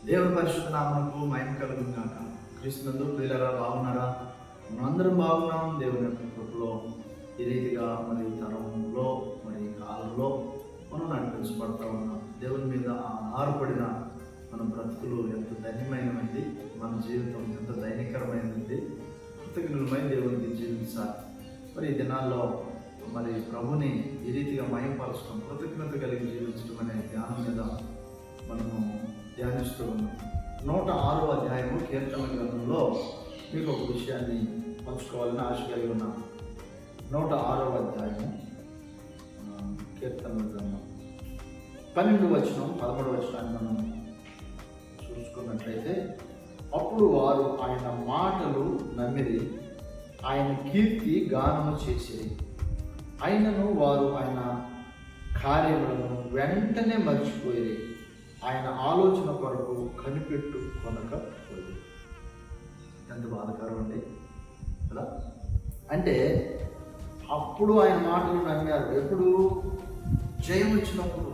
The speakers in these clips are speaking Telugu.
దేవుని పరిశుద్ధ నామమునకు మహిమ కలుగును గాక. క్రీస్తునందు ప్రియులారా, బాగున్నారా? మనం అందరం బాగున్నాం. దేవుని యొక్క కృపలో ఈ రీతిగా మరి తరంలో మరి కాలంలో మనం నడిపించబడతా ఉన్నాం. దేవుని మీద ఆధారపడిన మన బ్రతుకులు ఎంత ధన్యమైనది, మన జీవితం ఎంత దైనికరమైనది. కృతజ్ఞులమై దేవునికి జీవించాలి. మరి ఈ దినాల్లో మరి ప్రభుని ఈ రీతిగా మహిమపరచడం, కృతజ్ఞత కలిగి జీవించడం అనే ధ్యానం మీద మనము ధ్యానిస్తూ ఉన్నాం. 106వ అధ్యాయము కీర్తన గ్రంథంలో మీకు ఒక విషయాన్ని పంచుకోవాలని ఆశ కలిగి ఉన్నాను. 106వ అధ్యాయము కీర్తన గ్రంథం 12వ వచనం 13వ వచనాన్ని మనం చూసుకున్నట్లయితే, అప్పుడు వారు ఆయన మాటలు నమ్మిరి, ఆయన కీర్తి గానము చేసిరి. ఆయనను వారు ఆయన కార్యములను వెంటనే మర్చిపోయి ఆయన ఆలోచన కొరకు కనిపెట్టు కొనకపోయి. ఎంత బాధకరం అండి కదా. అంటే అప్పుడు ఆయన మాటలు నమ్మారు. ఎప్పుడు? జయం వచ్చినప్పుడు,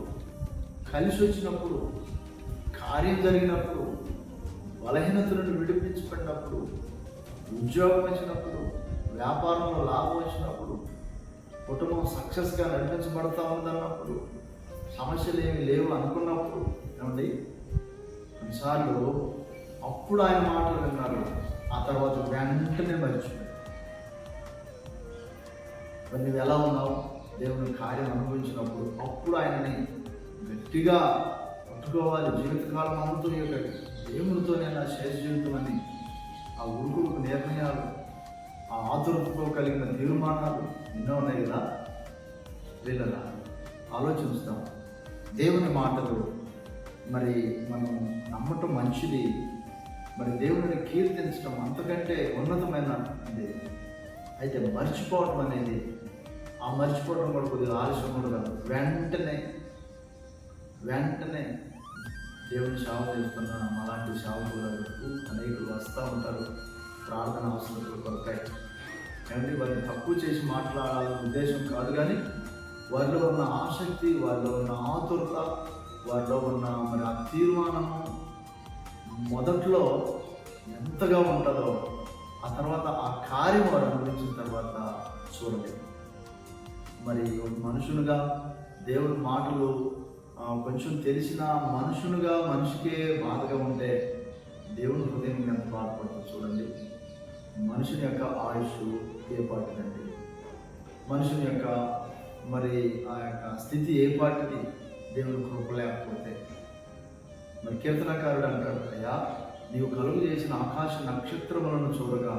కలిసి వచ్చినప్పుడు, కార్యం జరిగినప్పుడు, బలహీనత నుండి విడిపించబడినప్పుడు, ఉద్యోగం వచ్చినప్పుడు, వ్యాపారంలో లాభం వచ్చినప్పుడు, కుటుంబం సక్సెస్గా నడిపించబడతా ఉందన్నప్పుడు, సమస్యలు ఏమి లేవు అనుకున్నప్పుడు, ఏమండి కొన్నిసార్లు అప్పుడు ఆయన మాటలు విన్నారు, ఆ తర్వాత వెంటనే మర్చిపోయారు. మరి నువ్వు ఎలా ఉన్నావు? దేవుని కార్యం అనుభవించినప్పుడు అప్పుడు ఆయనని గట్టిగా పట్టుకోవాలి. జీవితకాలం అంతా యొక్క దేవునితోనే నా శేష జీవితం అని ఆ ఉరుకులకు నిర్ణయాలు, ఆ ఆతురతతో కలిగిన తీర్మానాలు ఎన్నో ఉన్నాయి కదా. వీళ్ళలా ఆలోచిస్తాం. దేవుని మాటలు మరి మనం నమ్మటం మంచిది. మరి దేవుని కీర్తించడం అంతకంటే ఉన్నతమైనది. అయితే మర్చిపోవడం అనేది, ఆ మర్చిపోవడం కూడా కొద్దిగా ఆలస్యం కూడా కాదు. వెంటనే దేవుని సేవ చేస్తున్న అలాంటి సేవకులకు అనేకులు వస్తూ ఉంటారు ప్రార్థన అవసరతల కొరకై. కానీ వారిని తక్కువ చేసి మాట్లాడాలనే ఉద్దేశం కాదు, కానీ వారిలో ఉన్న ఆసక్తి, వారిలో ఉన్న ఆతురత, వారిలో ఉన్న మరి ఆ తీర్మానము మొదట్లో ఎంతగా ఉంటుందో ఆ తర్వాత ఆ కార్యం వారు అనుభవించిన తర్వాత చూడలేదు. మరి మనుషులుగా దేవుని మాటలు కొంచెం తెలిసిన మనుషులుగా మనిషికే బాధగా ఉంటే దేవుని హృదయం ఎంత బాధపడుతుంది చూడండి. మనుషుని యొక్క ఆయుష్ ఏ పాటిదండి? మనుషుని యొక్క మరి ఆ యొక్క స్థితి ఏ పాటిది? దేవుని కృప లేకపోతే. మరి కీర్తనకారుడు అంటాడు, అయ్యా నీవు కలుగు చేసిన ఆకాశ నక్షత్రములను చూడగా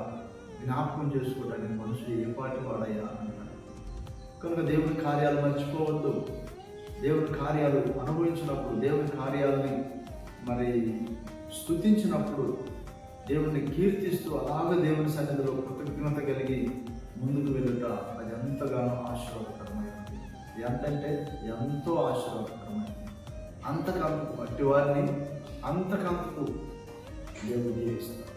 జ్ఞాపకం చేసుకోవడానికి మనుషులు ఏ పాటి వాడయ్యా అంటాడు. కనుక దేవుని కార్యాలు మర్చిపోవద్దు. దేవుని కార్యాలు అనుభవించినప్పుడు, దేవుని కార్యాలని మరి స్తుతించినప్పుడు, దేవుని కీర్తిస్తూ అలాగ దేవుని సన్నిధిలో కృతజ్ఞత కలిగి ముందుకు వెళ్ళుట అది ఎంతగానో ఆశీర్వాదకరమైనది. ఎంతంటే ఎంతో ఆశీర్వాదకరమైనది. అంతకంతకు బట్టి వారిని అంతకంతకు దేవుడు దీవిస్తాడు.